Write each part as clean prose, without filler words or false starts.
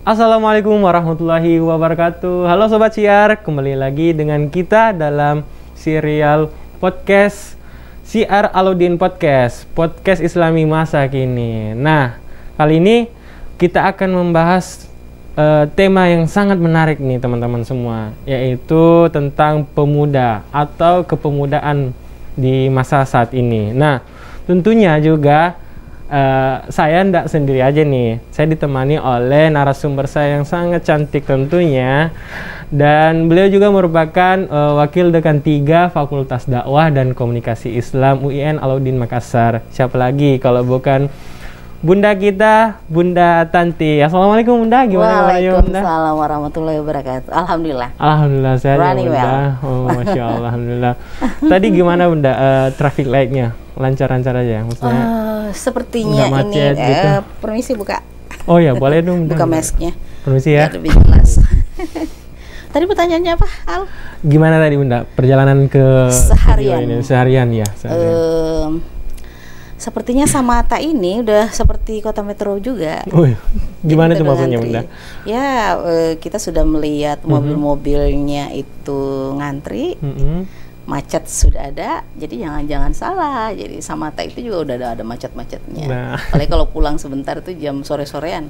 Assalamualaikum warahmatullahi wabarakatuh. Halo Sobat Syiar, kembali lagi dengan kita dalam serial podcast Syiar Alauddin Podcast, podcast Islami masa kini. Nah, kali ini kita akan membahas tema yang sangat menarik nih teman-teman semua, yaitu tentang pemuda atau kepemudaan di masa saat ini. Nah, tentunya juga saya tidak sendiri aja nih. Saya ditemani oleh narasumber saya yang sangat cantik tentunya. Dan beliau juga merupakan wakil dekan 3 Fakultas Dakwah dan Komunikasi Islam UIN Alauddin Makassar. Siapa lagi kalau bukan Bunda kita, Bunda Tanti. Assalamualaikum Bunda, gimana kabarnya Bunda? Waalaikumsalam warahmatullahi wabarakatuh. Alhamdulillah. Alhamdulillah sehat ya Bunda. Well. Oh, Masya Allah, Alhamdulillah. Tadi gimana Bunda, traffic light-nya? Lancar-lancar aja maksudnya? Sepertinya macet, ini, gitu. Permisi buka. Oh ya, boleh dong Bunda. Buka mask-nya. Permisi ya. Biar lebih jelas. Tadi pertanyaannya apa, Al? Gimana tadi Bunda, perjalanan ke Seharian. ini? Seharian ya? Seharian. Sepertinya Samata ini udah seperti kota metro juga. Gimana Jadi tuh maksudnya ngantri. Bunda? Ya, kita sudah melihat mobil-mobilnya itu ngantri, macet sudah ada. Jadi jangan salah. Jadi Samata itu juga udah ada macet-macetnya. Nah. Apalagi kalau pulang sebentar tuh jam sore-sorean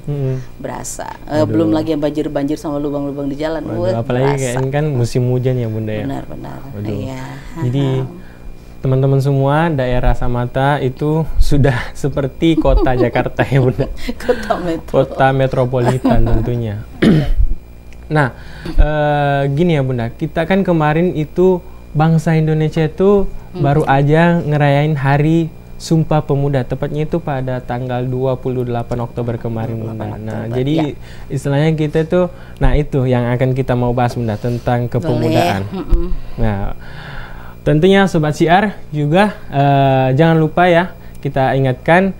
berasa. Belum lagi yang banjir-banjir sama lubang-lubang di jalan. Apalagi kayak ini kan musim hujan ya Bunda ya. Benar-benar. Iya. Jadi teman-teman semua, daerah Samata itu sudah seperti kota Jakarta ya Bunda. Kota metropolitan tentunya. Nah, gini ya Bunda, kita kan kemarin itu bangsa Indonesia itu baru aja ngerayain Hari Sumpah Pemuda, tepatnya itu pada tanggal 28 Oktober kemarin Bunda. Nah, jadi istilahnya kita tuh, nah itu yang akan kita mau bahas Bunda, tentang kepemudaan. Nah, tentunya Sobat Syiar juga jangan lupa ya, kita ingatkan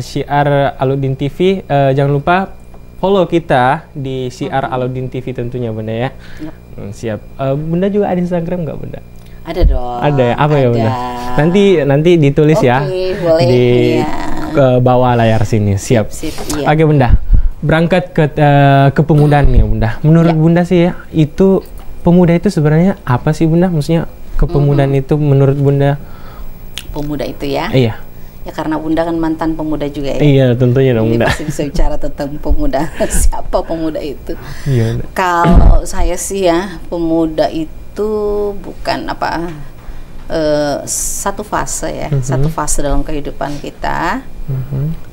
Syiar Alauddin TV, jangan lupa follow kita di Syiar Alauddin TV tentunya Bunda ya. Siap. Bunda juga ada Instagram nggak Bunda? Ada dong. Ada ya? Apa ya Bunda? Nanti ditulis ya boleh, di ke bawah layar sini. Siap. Iya. Oke Bunda, berangkat ke kepemudaan nih Bunda. Menurut Bunda sih ya, itu pemuda itu sebenarnya apa sih Bunda? Maksudnya kepemudaan itu menurut Bunda? Pemuda itu ya? Iya. Ya karena Bunda kan mantan pemuda juga ya. Iya tentunya dong Bunda. Jadi bisa bicara tentang pemuda. Siapa pemuda itu? Iya. Kalau saya sih ya, pemuda itu bukan satu fase ya, satu fase dalam kehidupan kita.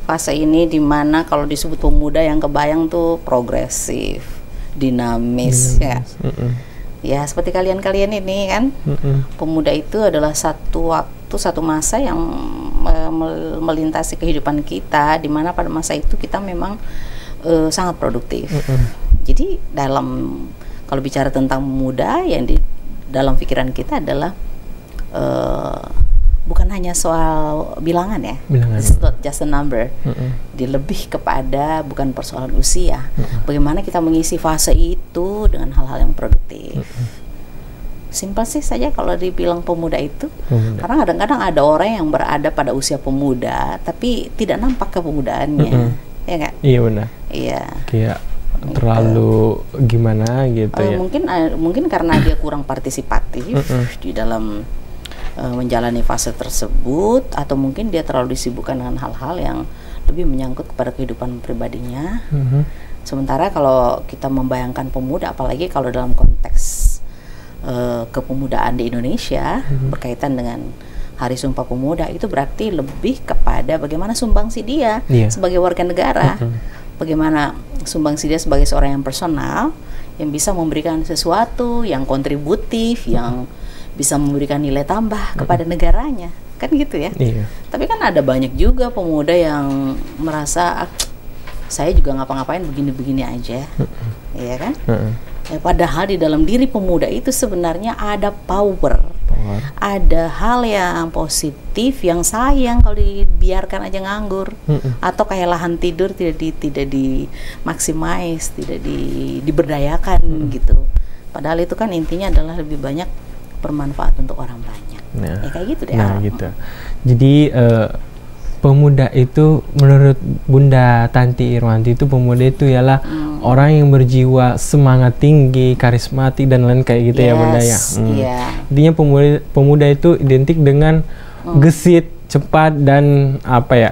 Fase ini dimana kalau disebut pemuda yang kebayang tuh progresif, dinamis. Ya. Ya seperti kalian ini kan, pemuda itu adalah satu waktu, satu masa yang melintasi kehidupan kita, di mana pada masa itu kita memang sangat produktif. Jadi kalau bicara tentang pemuda, yang di dalam pikiran kita adalah bukan hanya soal bilangan ya, it's not just a number. Lebih kepada bukan persoalan usia, bagaimana kita mengisi fase itu dengan hal-hal yang produktif. Simpel sih saja kalau dibilang pemuda itu, karena kadang-kadang ada orang yang berada pada usia pemuda tapi tidak nampak kepemudaannya, ya nggak? Iya benar. Iya. Kayak terlalu gimana gitu ya? Mungkin karena dia kurang partisipatif di dalam menjalani fase tersebut, atau mungkin dia terlalu disibukkan dengan hal-hal yang lebih menyangkut kepada kehidupan pribadinya. Sementara kalau kita membayangkan pemuda, apalagi kalau dalam konteks kepemudaan di Indonesia berkaitan dengan Hari Sumpah Pemuda, itu berarti lebih kepada bagaimana sumbangsi dia sebagai warga negara, bagaimana sumbangsi dia sebagai seorang yang personal, yang bisa memberikan sesuatu yang kontributif, yang bisa memberikan nilai tambah kepada negaranya, kan gitu ya. Tapi kan ada banyak juga pemuda yang merasa saya juga ngapa-ngapain begini-begini aja, ya kan? Padahal di dalam diri pemuda itu sebenarnya ada power. Ada hal yang positif yang sayang kalau dibiarkan aja nganggur, atau kayak lahan tidur tidak dimaksimais, tidak diberdayakan gitu. Padahal itu kan intinya adalah lebih banyak bermanfaat untuk orang banyak. Ya kayak gitu deh. Nah gitu. Jadi pemuda itu menurut Bunda Tanti Irwanti itu pemuda itu ialah orang yang berjiwa semangat tinggi, karismatik dan lain kayak gitu ya Bunda ya. Intinya pemuda itu identik dengan gesit, cepat dan apa ya?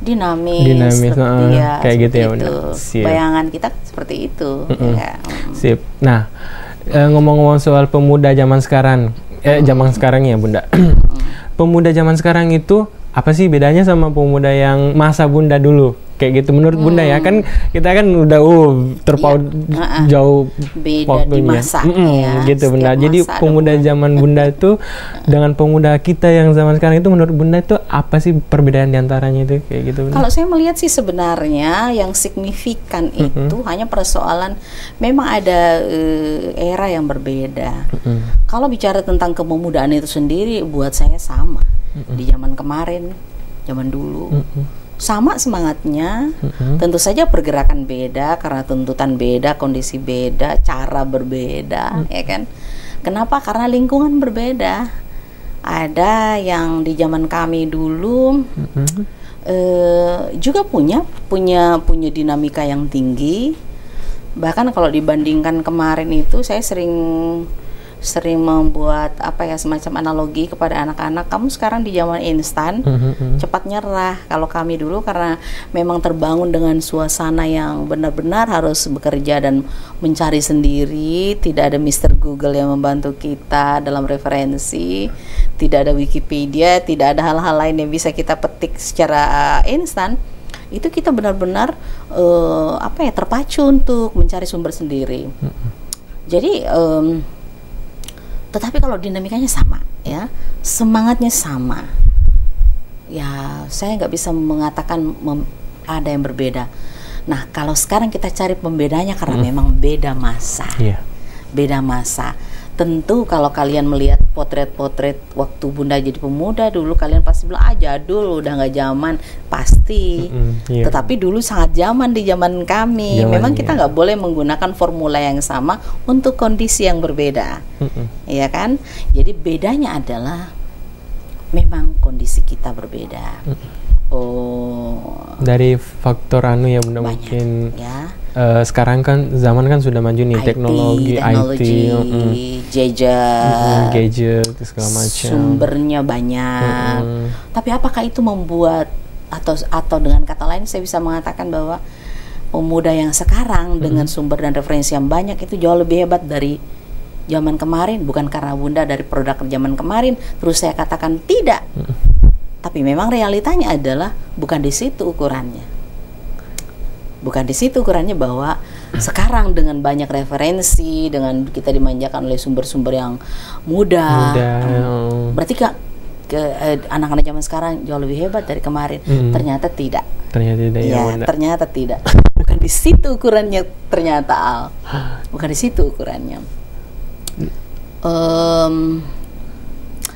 Dinamis kayak gitu ya Bunda. Bayangan kita seperti itu. Sip. Nah, ngomong-ngomong soal pemuda zaman sekarang, zaman sekarang ya Bunda. Pemuda zaman sekarang itu apa sih bedanya sama pemuda yang masa Bunda dulu? Kayak gitu menurut Bunda ya, kan kita kan udah terpaut jauh beda waktunya. Di masa gitu Bunda. Jadi pemuda zaman Bunda itu dengan pemuda kita yang zaman sekarang itu menurut Bunda itu apa sih perbedaan diantaranya itu kayak gitu Bunda? Kalau saya melihat sih sebenarnya yang signifikan itu hanya persoalan memang ada era yang berbeda. Kalau bicara tentang kepemudaan itu sendiri buat saya sama di zaman kemarin, zaman dulu. Sama semangatnya, tentu saja pergerakan beda karena tuntutan beda, kondisi beda, cara berbeda, ya kan? Kenapa? Karena lingkungan berbeda. Ada yang di zaman kami dulu juga punya dinamika yang tinggi. Bahkan kalau dibandingkan kemarin itu, saya sering membuat semacam analogi kepada anak-anak. Kamu sekarang di zaman instan, cepat nyerah. Kalau kami dulu karena memang terbangun dengan suasana yang benar-benar harus bekerja dan mencari sendiri, tidak ada Mr. Google yang membantu kita dalam referensi, tidak ada Wikipedia, tidak ada hal-hal lain yang bisa kita petik secara instan. Itu kita benar-benar terpacu untuk mencari sumber sendiri. Jadi tetapi kalau dinamikanya sama, ya, semangatnya sama, ya, saya nggak bisa mengatakan ada yang berbeda. Nah, kalau sekarang kita cari pembedanya karena memang beda masa, beda masa. Tentu kalau kalian melihat potret-potret waktu Bunda jadi pemuda dulu, kalian pasti bilang jadul, udah nggak zaman, pasti. Tetapi dulu sangat zaman di zaman kami. Memang kita nggak boleh menggunakan formula yang sama untuk kondisi yang berbeda, ya kan? Jadi bedanya adalah memang kondisi kita berbeda. Dari faktor ya Bunda, banyak, mungkin ya. Sekarang kan zaman kan sudah maju nih, teknologi IT, gadget segala macam. Sumbernya banyak. Tapi apakah itu membuat atau dengan kata lain saya bisa mengatakan bahwa pemuda yang sekarang dengan sumber dan referensi yang banyak itu jauh lebih hebat dari zaman kemarin? Bukan karena Bunda dari produk zaman kemarin terus saya katakan tidak. Tapi memang realitanya adalah bukan di situ ukurannya. Bukan di situ ukurannya bahwa sekarang dengan banyak referensi, dengan kita dimanjakan oleh sumber-sumber yang mudah. Berarti anak-anak zaman sekarang jauh lebih hebat dari kemarin. Ternyata tidak. Ternyata tidak. Bukan di situ ukurannya ternyata, Al. Bukan di situ ukurannya.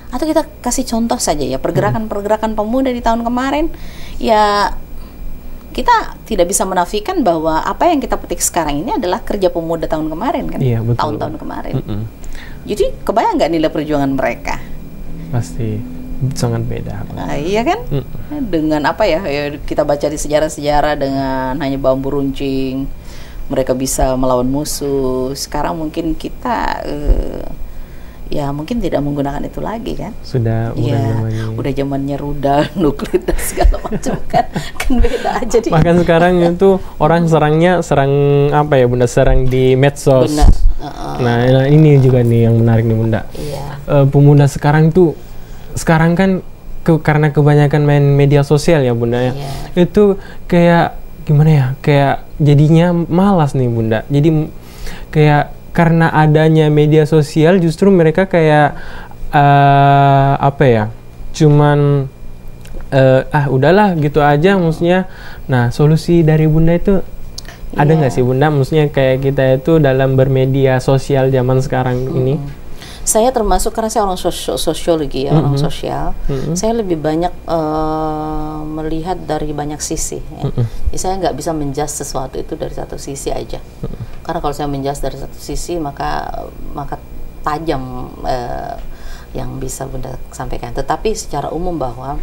Atau kita kasih contoh saja ya, pergerakan perpemuda di tahun kemarin, ya kita tidak bisa menafikan bahwa apa yang kita petik sekarang ini adalah kerja pemuda tahun kemarin kan, tahun-tahun kemarin. Jadi kebayang nggak nilai perjuangan mereka? Pasti sangat beda. Iya kan? Dengan kita baca di sejarah-sejarah dengan hanya bambu runcing mereka bisa melawan musuh. Sekarang mungkin kita ya mungkin tidak menggunakan itu lagi kan? Udah zamannya rudal, nuklir dan segala macam kan beda aja. Bahkan sekarang itu orang serang Bunda, serang di medsos. Nah ini juga nih yang menarik nih Bunda. Pemuda sekarang kan karena kebanyakan main media sosial ya Bunda ya. Itu kayak gimana ya? Kayak jadinya malas nih Bunda. Jadi kayak karena adanya media sosial justru mereka kayak cuman udahlah gitu aja maksudnya. Nah solusi dari Bunda itu ada nggak sih Bunda, maksudnya kayak kita itu dalam bermedia sosial zaman sekarang ini? Saya termasuk karena saya orang sosiologi ya, orang sosial. Saya lebih banyak melihat dari banyak sisi. Ya. Jadi saya nggak bisa menjudge sesuatu itu dari satu sisi aja. Karena kalau saya menjudge dari satu sisi maka tajam yang bisa Bunda sampaikan. Tetapi secara umum bahwa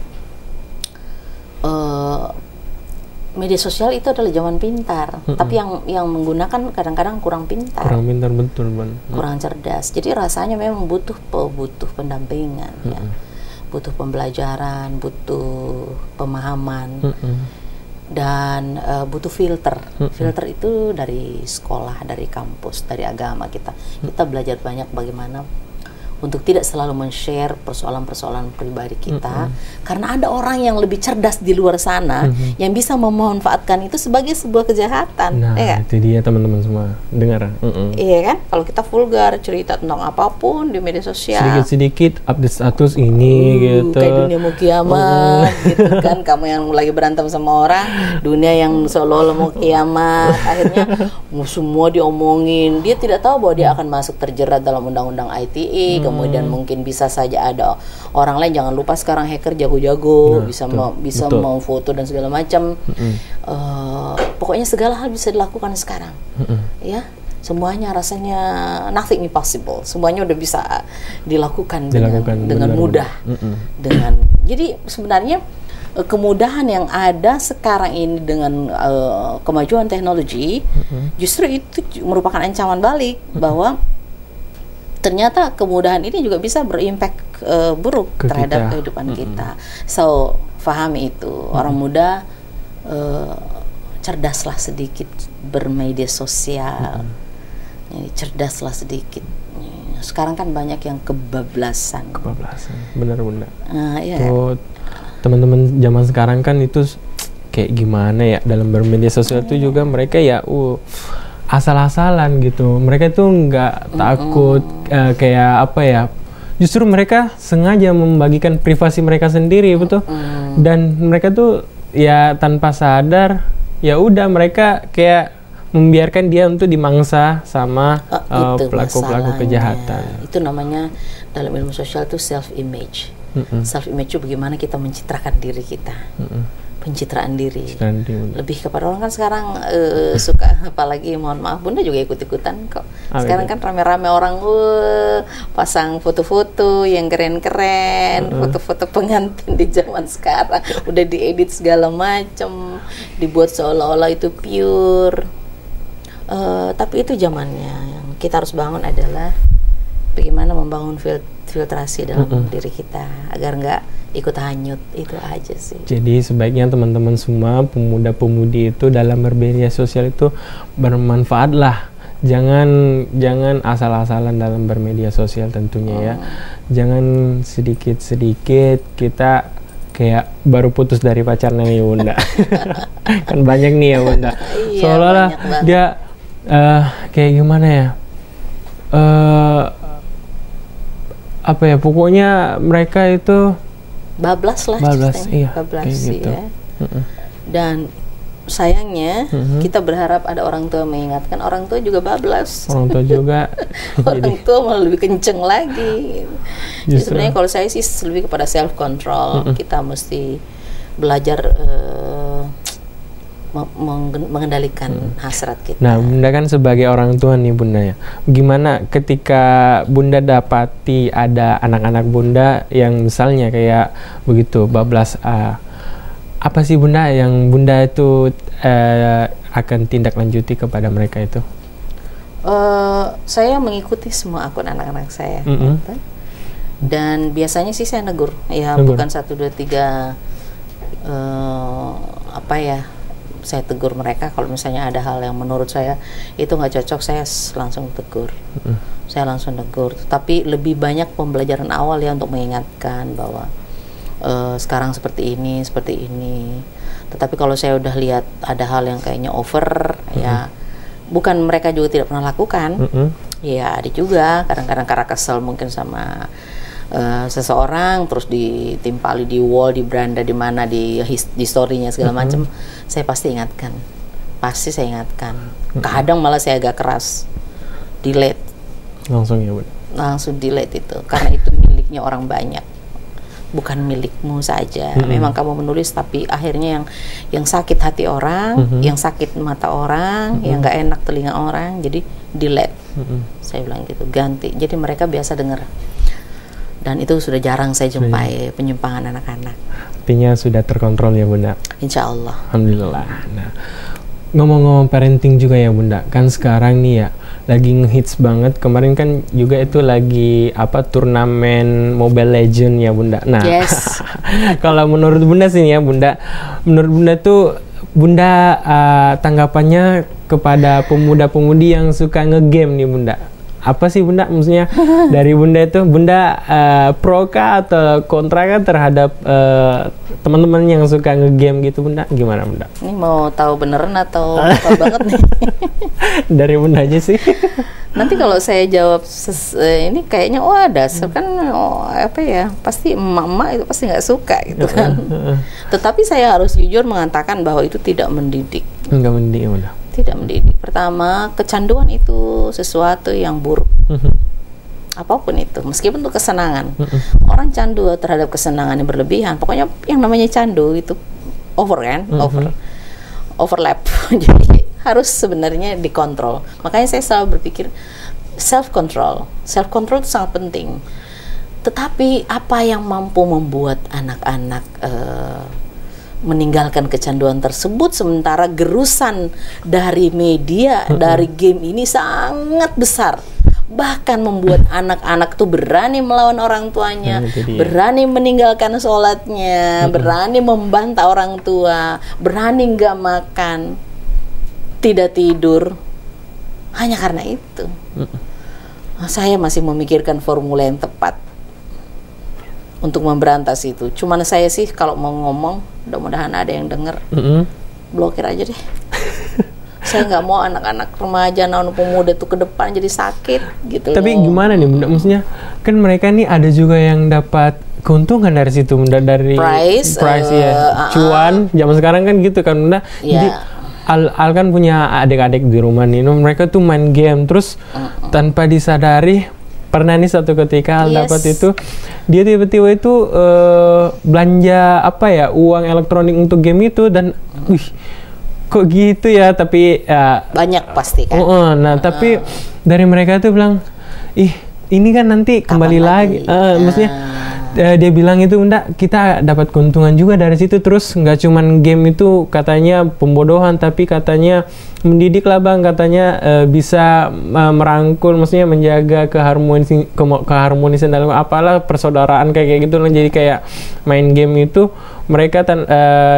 media sosial itu adalah zaman pintar, tapi yang menggunakan kadang-kadang kurang pintar. Kurang pintar, betul, Bun. Kurang cerdas. Jadi rasanya memang butuh pendampingan, ya. Butuh pembelajaran, butuh pemahaman, dan butuh filter. Filter itu dari sekolah, dari kampus, dari agama kita. Kita belajar banyak bagaimana untuk tidak selalu men-share persoalan-persoalan pribadi kita, karena ada orang yang lebih cerdas di luar sana yang bisa memanfaatkan itu sebagai sebuah kejahatan. Nah, ya, itu dia teman-teman semua dengar. Iya kan? Kalau kita vulgar cerita tentang apapun di media sosial, sedikit-sedikit update status ini gitu. Kayak dunia mau kiamat, gitu kan? Kamu yang lagi berantem sama orang, dunia yang seolah-olah mau kiamat, akhirnya semua diomongin. Dia tidak tahu bahwa dia akan masuk terjerat dalam undang-undang ITE. Kemudian mungkin bisa saja ada orang lain, jangan lupa sekarang hacker jago-jago, bisa mau foto dan segala macam. Pokoknya segala hal bisa dilakukan sekarang. Ya, semuanya rasanya nothing impossible. Semuanya udah bisa dilakukan dengan mudah. Jadi sebenarnya kemudahan yang ada sekarang ini dengan kemajuan teknologi, justru itu merupakan ancaman balik bahwa ternyata kemudahan ini juga bisa berimpact buruk terhadap kehidupan kita. So, fahami itu. Orang muda cerdaslah sedikit bermedia sosial. Cerdaslah sedikit. Sekarang kan banyak yang kebablasan. Benar, Bunda. Iya. Tuh, teman-teman zaman sekarang kan itu kayak gimana ya dalam bermedia sosial itu juga mereka ya asal-asalan gitu. Mereka tuh nggak takut kayak apa ya. Justru mereka sengaja membagikan privasi mereka sendiri, betul. Dan mereka tuh ya tanpa sadar ya udah mereka kayak membiarkan dia untuk dimangsa sama pelaku-pelaku kejahatan. Itu namanya dalam ilmu sosial tuh self image. Self image itu bagaimana kita mencitrakan diri kita. Pencitraan diri. Lebih kepada orang kan sekarang suka, apalagi mohon maaf Bunda juga ikut-ikutan kok. Sekarang kan rame-rame orang pasang foto-foto yang keren-keren, foto-foto pengantin di zaman sekarang udah diedit segala macam, dibuat seolah-olah itu pure. Tapi itu zamannya. Yang kita harus bangun adalah bagaimana membangun filtrasi dalam diri kita agar nggak ikut hanyut. Itu aja sih. Jadi sebaiknya teman-teman semua pemuda-pemudi itu dalam bermedia sosial itu bermanfaat lah. Jangan asal-asalan dalam bermedia sosial tentunya ya. Jangan sedikit-sedikit kita kayak baru putus dari pacarnya nih Bunda. Kan banyak nih ya Bunda. Seolah-olah dia kayak gimana ya? Apa ya? Pokoknya mereka itu bablas lah, iya, bablas gitu. Ya. Dan sayangnya kita berharap ada orang tua mengingatkan, orang tua juga bablas. Orang tua juga. Orang tua malah lebih kenceng lagi. Jadi sebenarnya kalau saya sih lebih kepada self control. Kita mesti belajar mengendalikan hasrat kita. Nah, Bunda kan sebagai orang tua nih Bunda ya. Gimana ketika Bunda dapati ada anak-anak Bunda yang misalnya kayak begitu bablas, apa sih Bunda yang Bunda itu akan tindak lanjuti kepada mereka itu? Saya mengikuti semua akun anak-anak saya. Dan biasanya sih saya negur. Ya, bukan 1, 2, 3 apa ya, saya tegur mereka. Kalau misalnya ada hal yang menurut saya itu nggak cocok, saya langsung tegur. Saya langsung tegur. Tapi lebih banyak pembelajaran awal ya untuk mengingatkan bahwa sekarang seperti ini. Tetapi kalau saya udah lihat ada hal yang kayaknya over, ya bukan mereka juga tidak pernah lakukan. Ya ada juga kadang-kadang karena kesel mungkin sama seseorang, terus ditimpali di wall, di beranda, di mana, di story-nya segala macam. Saya pasti saya ingatkan. Kadang malah saya agak keras, delete langsung ya Bunda. Langsung delete itu, karena itu miliknya orang banyak, bukan milikmu saja. Memang kamu menulis, tapi akhirnya yang sakit hati orang, yang sakit mata orang, yang nggak enak telinga orang, jadi delete. Saya bilang gitu, ganti. Jadi mereka biasa dengar. Dan itu sudah jarang saya jumpai penyimpangan anak-anak. Artinya sudah terkontrol ya Bunda? Insya Allah. Alhamdulillah. Nah, ngomong-ngomong parenting juga ya Bunda, kan sekarang nih ya lagi ngehits banget. Kemarin kan juga itu lagi turnamen Mobile Legend ya Bunda. Nah, yes. Kalau menurut Bunda sih ya Bunda, menurut Bunda tuh Bunda tanggapannya kepada pemuda-pemudi yang suka ngegame nih Bunda. Apa sih Bunda, maksudnya dari Bunda itu, Bunda pro kah atau kontra kah terhadap teman-teman yang suka ngegame gitu Bunda? Gimana Bunda? Ini mau tahu beneran atau apa banget nih? Dari Bunda aja sih. Nanti kalau saya jawab ini kayaknya dasar kan pasti emak-emak itu pasti nggak suka gitu kan. Tetapi saya harus jujur mengatakan bahwa itu tidak mendidik. Nggak mendidik ya Bunda? Tidak mendidik. Pertama, kecanduan itu sesuatu yang buruk. Apapun itu, meskipun itu kesenangan. Orang candu terhadap kesenangan yang berlebihan. Pokoknya yang namanya candu itu over kan, overlap. Jadi harus sebenarnya dikontrol. Makanya saya selalu berpikir self control itu sangat penting. Tetapi apa yang mampu membuat anak-anak meninggalkan kecanduan tersebut, sementara gerusan dari media, dari game ini sangat besar, bahkan membuat anak-anak tuh berani melawan orang tuanya, berani meninggalkan sholatnya, berani membantah orang tua, berani nggak makan, tidak tidur, hanya karena itu. Saya masih memikirkan formula yang tepat untuk memberantas itu. Cuman saya sih kalau mau ngomong, mudah-mudahan ada yang denger, blokir aja deh. Saya nggak mau anak-anak remaja, anak pemuda tuh ke depan jadi sakit gitu. Tapi gimana nih Bunda? Maksudnya kan mereka nih ada juga yang dapat keuntungan dari situ Bunda, dari price ya, cuan. Zaman sekarang kan gitu kan Bunda. Jadi Al kan punya adik-adik di rumah nih, mereka tuh main game terus tanpa disadari. Pernah nih satu ketika dapat itu, dia tiba-tiba itu belanja uang elektronik untuk game itu, dan kok gitu ya, tapi banyak pasti kan. Tapi dari mereka tuh bilang, ini kan nanti kembali lagi. Maksudnya dia bilang itu Bunda, kita dapat keuntungan juga dari situ. Terus nggak cuman game itu katanya pembodohan, tapi katanya mendidik lah Bang, katanya bisa merangkul, maksudnya menjaga keharmonisan dalam apalah persaudaraan kayak gitu. Jadi kayak main game itu mereka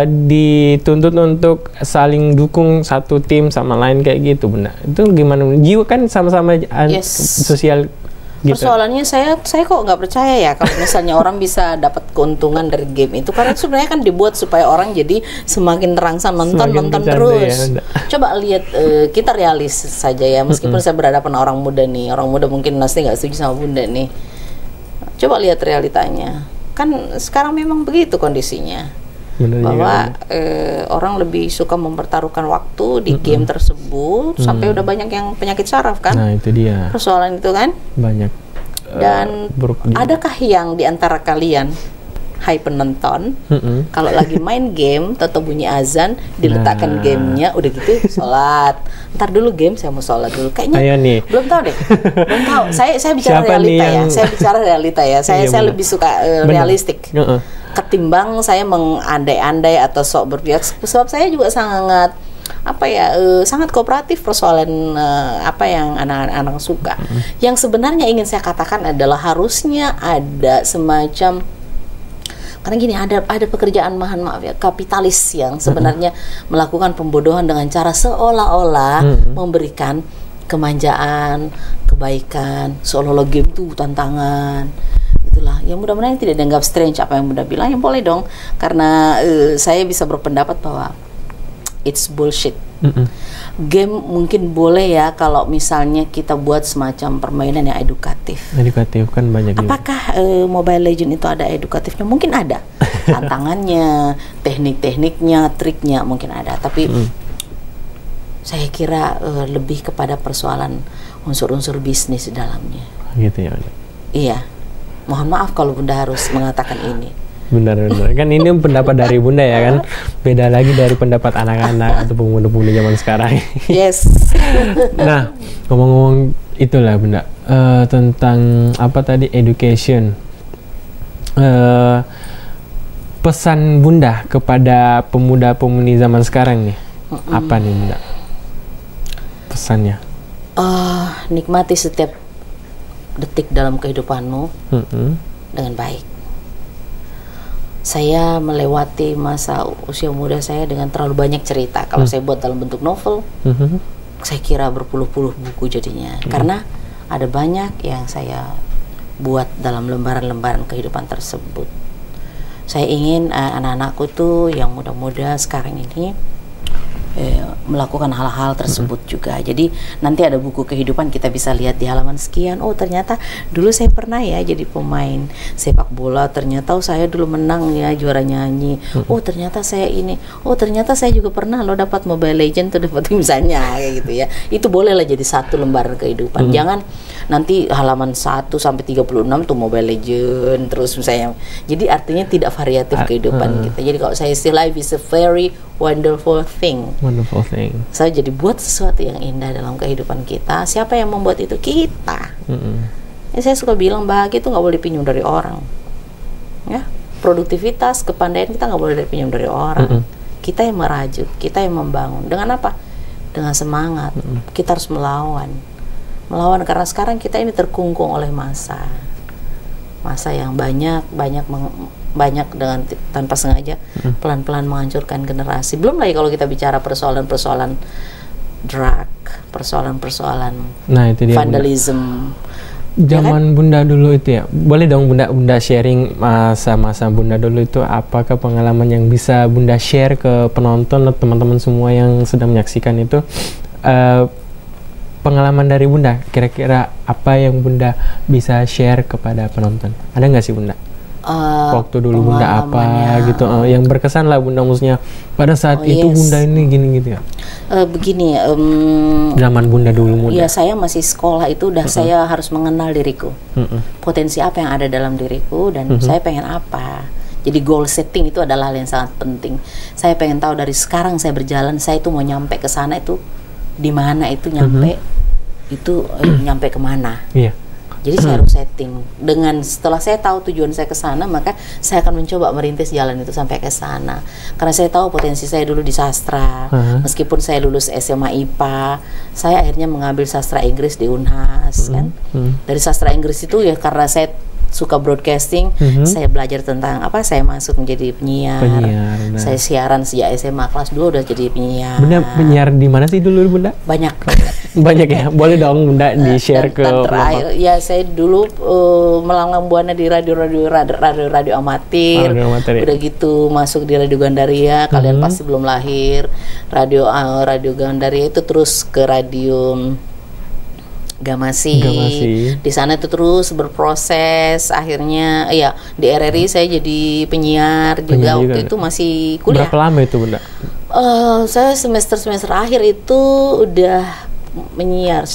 dituntut untuk saling dukung satu tim sama lain kayak gitu Bunda. Itu gimana? Jiwa kan sama-sama sosial. Gitu. Persoalannya saya kok nggak percaya ya kalau misalnya orang bisa dapat keuntungan dari game itu, karena sebenarnya kan dibuat supaya orang jadi semakin terangsang nonton terus. Ya, coba lihat, kita realis saja ya, meskipun saya berhadapan orang muda nih, orang muda mungkin pasti nggak setuju sama Bunda nih. Coba lihat realitanya, kan sekarang memang begitu kondisinya. Bahwa orang lebih suka mempertaruhkan waktu di game tersebut, sampai udah banyak yang penyakit saraf kan. Nah itu dia persoalan itu kan banyak. Dan adakah yang di antara kalian, hai penonton, kalau lagi main game atau bunyi azan diletakkan gamenya, udah gitu sholat, ntar dulu game, saya mau sholat dulu kayaknya nih. Belum tahu deh, belum tahu. Saya bicara realita ya, saya bicara realita ya. Saya lebih suka realistik ketimbang saya mengandai-andai atau sok berpihak, sebab saya juga sangat sangat kooperatif persoalan yang anak-anak suka. Yang sebenarnya ingin saya katakan adalah harusnya ada semacam, karena gini, ada pekerjaan kapitalis yang sebenarnya melakukan pembodohan dengan cara seolah-olah memberikan kemanjaan, kebaikan, seolah-olah game itu tantangan. Itulah yang mudah-mudahan tidak dianggap strange apa yang Bunda bilang, yang boleh dong, karena saya bisa berpendapat bahwa it's bullshit. Game mungkin boleh ya kalau misalnya kita buat semacam permainan yang edukatif. Edukatif kan banyak. Apakah Mobile Legend itu ada edukatifnya? Mungkin ada. Tantangannya, teknik-tekniknya, triknya mungkin ada. Tapi saya kira lebih kepada persoalan unsur-unsur bisnis di dalamnya. Gitu ya. Iya. Mohon maaf kalau Bunda harus mengatakan ini. Benar-benar. Kan ini pendapat dari Bunda ya kan. Beda lagi dari pendapat anak-anak atau pemuda-pemuda zaman sekarang. Yes. Nah, ngomong-ngomong itulah Bunda, tentang education. pesan Bunda kepada pemuda-pemudi zaman sekarang nih, apa nih Bunda pesannya? Nikmati setiap detik dalam kehidupanmu dengan baik. Saya melewati masa usia muda saya dengan terlalu banyak cerita. Kalau saya buat dalam bentuk novel, saya kira berpuluh-puluh buku jadinya. Karena ada banyak yang saya buat dalam lembaran-lembaran kehidupan tersebut. Saya ingin anak-anakku tuh yang muda-muda sekarang ini melakukan hal-hal tersebut juga. Jadi nanti ada buku kehidupan kita bisa lihat di halaman sekian. Oh ternyata dulu saya pernah ya jadi pemain sepak bola. Ternyata saya dulu menang ya juara nyanyi. Oh ternyata saya ini. Oh ternyata saya juga pernah lo dapat Mobile Legend tuh dapat misalnya kayak gitu ya. Itu bolehlah jadi satu lembaran kehidupan. Jangan nanti halaman 1 sampai 36 tuh Mobile Legend terus misalnya. Jadi artinya tidak variatif kehidupan kita. Jadi kalau saya istilah life is a very wonderful thing. Wonderful thing. Saya jadi buat sesuatu yang indah dalam kehidupan kita. Siapa yang membuat itu? Kita. Saya suka bilang bahagia itu nggak boleh pinjam dari orang. Ya, produktivitas, kepandaian kita nggak boleh pinjam dari orang. Kita yang merajut, kita yang membangun. Dengan apa? Dengan semangat. Kita harus melawan karena sekarang kita ini terkungkung oleh masa yang banyak dengan tanpa sengaja pelan-pelan menghancurkan generasi. Belum lagi kalau kita bicara persoalan-persoalan drug, persoalan-persoalan vandalism. Zaman Bunda dulu itu ya, boleh dong Bunda sharing masa-masa Bunda dulu itu, apakah pengalaman yang bisa Bunda share ke penonton atau teman-teman semua yang sedang menyaksikan itu, pengalaman dari Bunda, kira-kira apa yang Bunda bisa share kepada penonton? Ada nggak sih Bunda? Waktu dulu Bunda apa gitu, yang berkesan lah Bunda, maksudnya pada saat itu Bunda ini gini gitu ya? Begini, zaman Bunda dulu muda. Ya saya masih sekolah itu udah saya harus mengenal diriku, potensi apa yang ada dalam diriku dan saya pengen apa. Jadi goal setting itu adalah hal yang sangat penting. Saya pengen tahu dari sekarang saya berjalan, saya itu mau nyampe ke sana itu di mana itu nyampe itu nyampe kemana. Jadi saya harus setting. Dengan setelah saya tahu tujuan saya ke sana, maka saya akan mencoba merintis jalan itu sampai ke sana. Karena saya tahu potensi saya dulu di sastra. Meskipun saya lulus SMA IPA, saya akhirnya mengambil sastra Inggris di Unhas kan. Dari sastra Inggris itu ya karena saya suka broadcasting, saya belajar tentang apa, saya masuk menjadi penyiar. Saya siaran sejak SMA kelas 2 udah jadi penyiar. Bunda penyiar di mana sih dulu Bunda? Banyak ya. Boleh dong Bunda di-share ke terakhir. Ya saya dulu melanglang buana di radio amatir. Udah gitu masuk di Radio Gandaria. Kalian pasti belum lahir. Radio Gandaria itu terus ke radio Gamasi. Di sana itu terus berproses. Akhirnya ya di RRI saya jadi penyiar juga waktu itu masih kuliah. Berapa lama itu Bunda? Saya semester akhir itu udah menyiar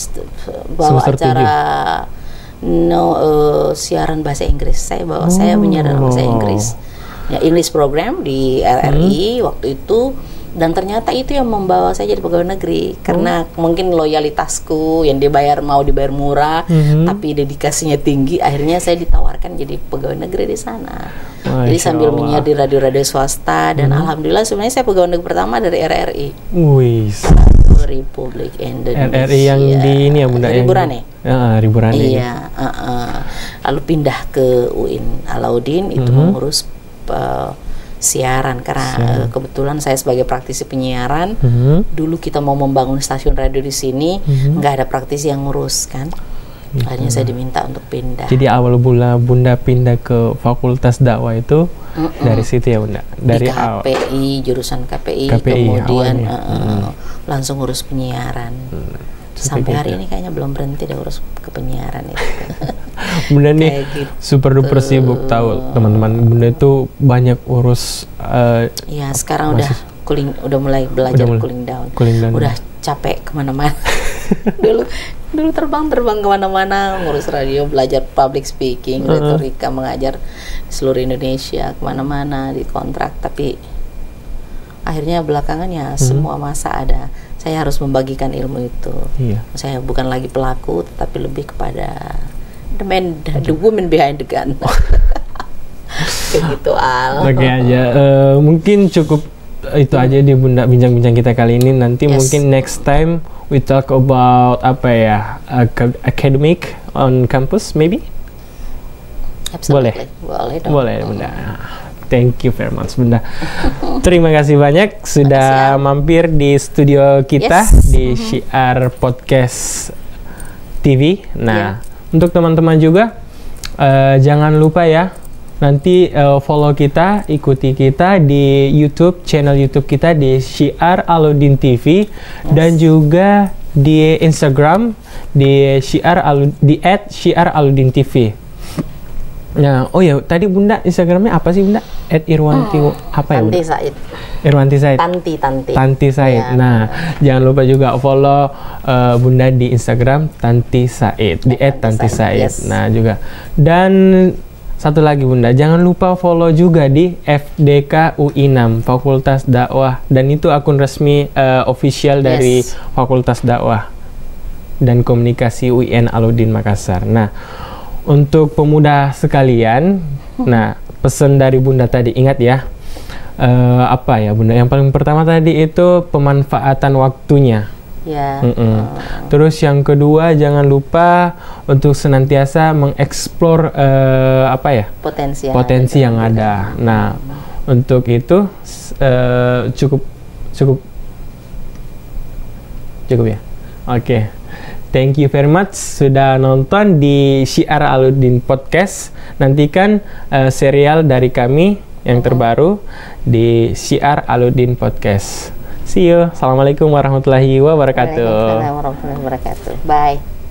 bawa acara siaran bahasa Inggris. Saya menyiar dalam bahasa Inggris. Ya, English program di RRI waktu itu. Dan ternyata itu yang membawa saya jadi pegawai negeri karena mungkin loyalitasku yang mau dibayar murah, tapi dedikasinya tinggi. Akhirnya saya ditawarkan jadi pegawai negeri di sana. Jadi sambil menyiar di radio-radio swasta dan alhamdulillah sebenarnya saya pegawai negeri pertama dari RRI. Republik Indonesia. RRI yang di ini ya Bunda, Riburane. Riburane. Iya. Lalu pindah ke UIN Alauddin itu mengurus siaran karena kebetulan saya sebagai praktisi penyiaran dulu kita mau membangun stasiun radio di sini nggak ada praktisi yang ngurus kan, akhirnya saya diminta untuk pindah. Jadi awal Bunda pindah ke Fakultas Dakwah itu dari situ ya Bunda, dari di KPI, jurusan KPI kemudian langsung ngurus penyiaran. Sampai hari ini kayaknya belum berhenti deh urus kepenyiaran itu. Bunda nih super duper sibuk, tahu teman-teman. Bunda itu banyak urus. Ya sekarang udah mulai belajar cooling down. Udah capek kemana-mana. dulu terbang kemana-mana, ngurus radio, belajar public speaking, retorika, mengajar seluruh Indonesia kemana-mana di kontrak. Tapi akhirnya belakangan ya semua masa ada. Saya harus membagikan ilmu itu. Saya bukan lagi pelaku, tetapi lebih kepada the woman behind the gun. Begitu Al. Oke aja. Mungkin cukup itu aja di Bunda bincang-bincang kita kali ini. Nanti mungkin next time we talk about apa ya, academic on campus maybe. Absolutely. Boleh dong. Boleh Bunda. Thank you very much Bunda. Terima kasih banyak sudah mampir di studio kita di Syiar Podcast TV. Nah, untuk teman-teman juga jangan lupa ya, nanti follow kita, ikuti kita di YouTube, channel YouTube kita di Syiar Alauddin TV, dan juga di Instagram di @Syiar_Alauddin TV. Nah, oh ya, tadi Bunda Instagramnya apa sih Bunda? @Irwanti apa ya Bunda? Tanti Said. Irwanti Said. Tanti Said. Ya, nah, jangan lupa juga follow Bunda di Instagram Tanti Said, di @Tanti Said. Nah, juga. Dan satu lagi Bunda, jangan lupa follow juga di FDK UI6, Fakultas Dakwah, dan itu akun resmi official dari Fakultas Dakwah dan Komunikasi UIN Alauddin Makassar. Nah, untuk pemuda sekalian, nah pesan dari Bunda tadi, ingat ya, apa ya Bunda? Yang paling pertama tadi itu pemanfaatan waktunya. Ya. Terus yang kedua, jangan lupa untuk senantiasa mengeksplor apa ya, potensi yang ada. Nah, untuk itu cukup ya. Oke. Thank you very much sudah nonton di Syiar Alauddin Podcast. Nantikan serial dari kami yang terbaru di Syiar Alauddin Podcast. See you. Assalamualaikum warahmatullahi wabarakatuh. Waalaikumsalam warahmatullahi wabarakatuh. Bye.